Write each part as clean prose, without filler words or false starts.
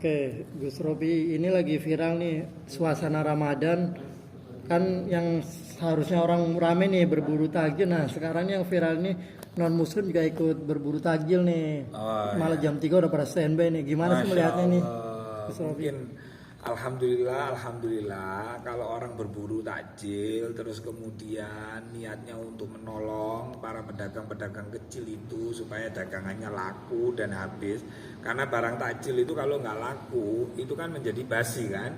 Oke, Gus Robi, ini lagi viral nih suasana Ramadan, kan yang seharusnya orang rame nih berburu takjil. Nah, sekarang yang viral ini non muslim juga ikut berburu takjil nih. Oh, Malah ya. jam 3 udah pada standby nih. Gimana sih Masya melihatnya nih, Allah. Gus Robi? Mungkin alhamdulillah kalau orang berburu takjil terus kemudian niatnya untuk menolong para pedagang-pedagang kecil itu supaya dagangannya laku dan habis. Karena barang takjil itu kalau nggak laku itu kan menjadi basi kan.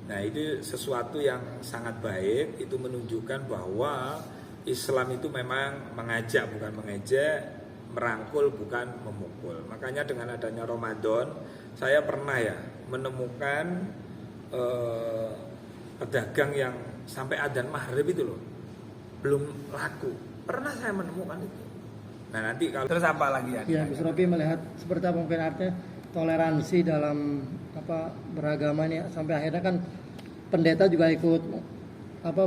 Nah, itu sesuatu yang sangat baik, itu menunjukkan bahwa Islam itu memang mengajak bukan mengejek, merangkul bukan memukul. Makanya dengan adanya Ramadan, saya pernah ya menemukan pedagang yang sampai adzan maghrib itu loh belum laku. Pernah saya menemukan itu. Nah, nanti kalau terus apa lagi ya? Ya, Gus Robi melihat seperti apa mungkin artinya toleransi dalam beragama ini sampai akhirnya kan pendeta juga ikut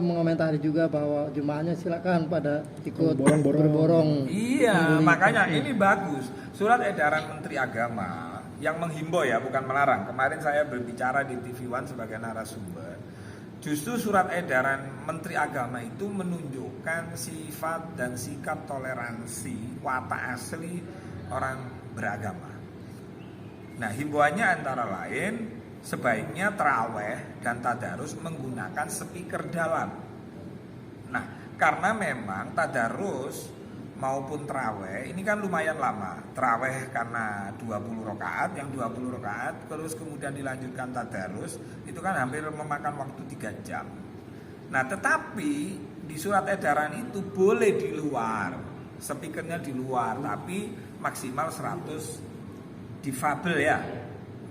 mengomentari juga bahwa jemaahnya silakan pada ikut berborong. Iya, makanya ini bagus. Surat edaran Menteri Agama yang menghimbau ya, bukan melarang. Kemarin saya berbicara di TV One sebagai narasumber. Justru surat edaran Menteri Agama itu menunjukkan sifat dan sikap toleransi watak asli orang beragama. Nah, himbauannya antara lain sebaiknya taraweh dan tadarus menggunakan speaker dalam. Nah, karena memang tadarus maupun taraweh ini kan lumayan lama. Taraweh karena 20 rakaat, yang 20 rakaat terus kemudian dilanjutkan tadarus, itu kan hampir memakan waktu 3 jam. Nah, tetapi di surat edaran itu boleh di luar, speakernya di luar, tapi maksimal 100 difabel ya.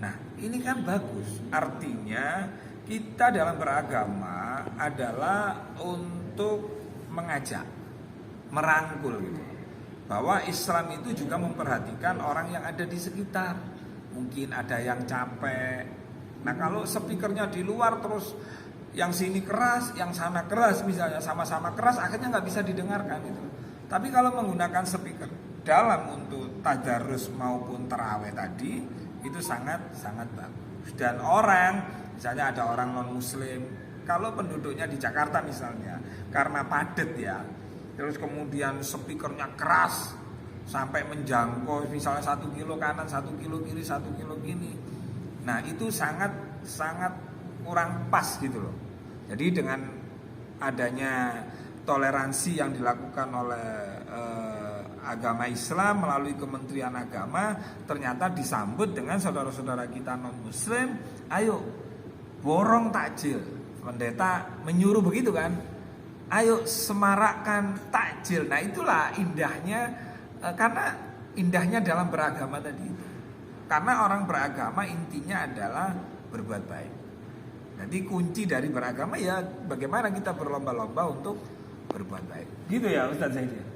Nah, ini kan bagus. Artinya kita dalam beragama adalah untuk mengajak, merangkul gitu. Bahwa Islam itu juga memperhatikan orang yang ada di sekitar. Mungkin ada yang capek. Nah, kalau speakernya di luar terus yang sini keras, yang sana keras misalnya sama-sama keras, akhirnya nggak bisa didengarkan gitu. Tapi kalau menggunakan speaker dalam untuk tadarus maupun taraweh tadi itu sangat bagus. Dan orang, misalnya ada orang non muslim, kalau penduduknya di Jakarta misalnya, karena padat ya, terus kemudian speakernya keras sampai menjangkau misalnya 1 kilo kanan, 1 kilo kiri, 1 kilo gini. Nah, itu sangat kurang pas gitu loh. Jadi dengan adanya toleransi yang dilakukan oleh agama Islam melalui Kementerian Agama, ternyata disambut dengan saudara-saudara kita non muslim, ayo borong takjil. Pendeta menyuruh begitu kan, ayo semarakkan takjil. Nah, itulah indahnya, karena indahnya dalam beragama tadi itu. Karena orang beragama intinya adalah berbuat baik. Jadi kunci dari beragama ya bagaimana kita berlomba-lomba untuk berbuat baik. Gitu ya Ustaz Zaidi.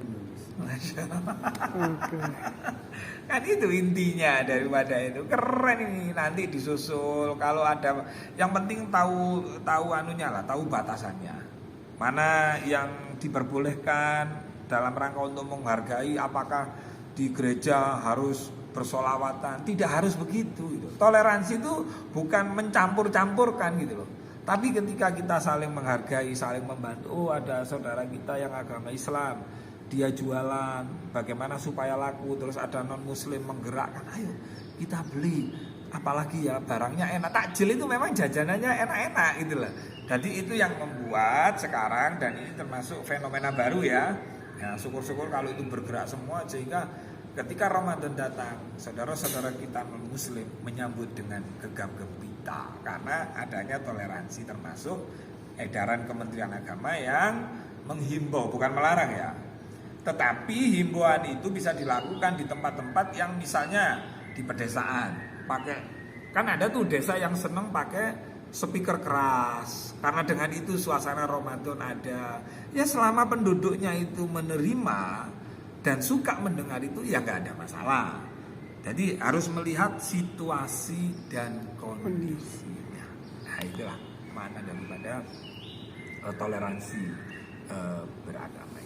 Kan itu intinya daripada itu. Keren ini, nanti disusul kalau ada, yang penting tahu anunya lah, tahu batasannya. Mana yang diperbolehkan dalam rangka untuk menghargai, apakah di gereja harus bersolawatan, tidak harus begitu gitu. Toleransi itu bukan mencampur-campurkan gitu loh. Tapi ketika kita saling menghargai, saling membantu, oh ada saudara kita yang agama Islam, dia jualan, bagaimana supaya laku, terus ada non muslim menggerakkan, ayo kita beli, apalagi ya barangnya enak. Takjil itu memang jajanannya enak-enak gitu lah. Jadi itu yang membuat sekarang, dan ini termasuk fenomena baru ya. Ya, syukur-syukur kalau itu bergerak semua, sehingga ketika Ramadan datang, saudara-saudara kita non muslim menyambut dengan gegap gempita karena adanya toleransi, termasuk edaran Kementerian Agama yang menghimbau, bukan melarang ya. Tetapi himbauan itu bisa dilakukan di tempat-tempat yang misalnya di pedesaan. Kan ada tuh desa yang seneng pakai speaker keras. Karena dengan itu suasana Ramadan ada. Ya selama penduduknya itu menerima dan suka mendengar itu ya nggak ada masalah. Jadi harus melihat situasi dan kondisinya. Nah, itulah makna daripada toleransi beragama.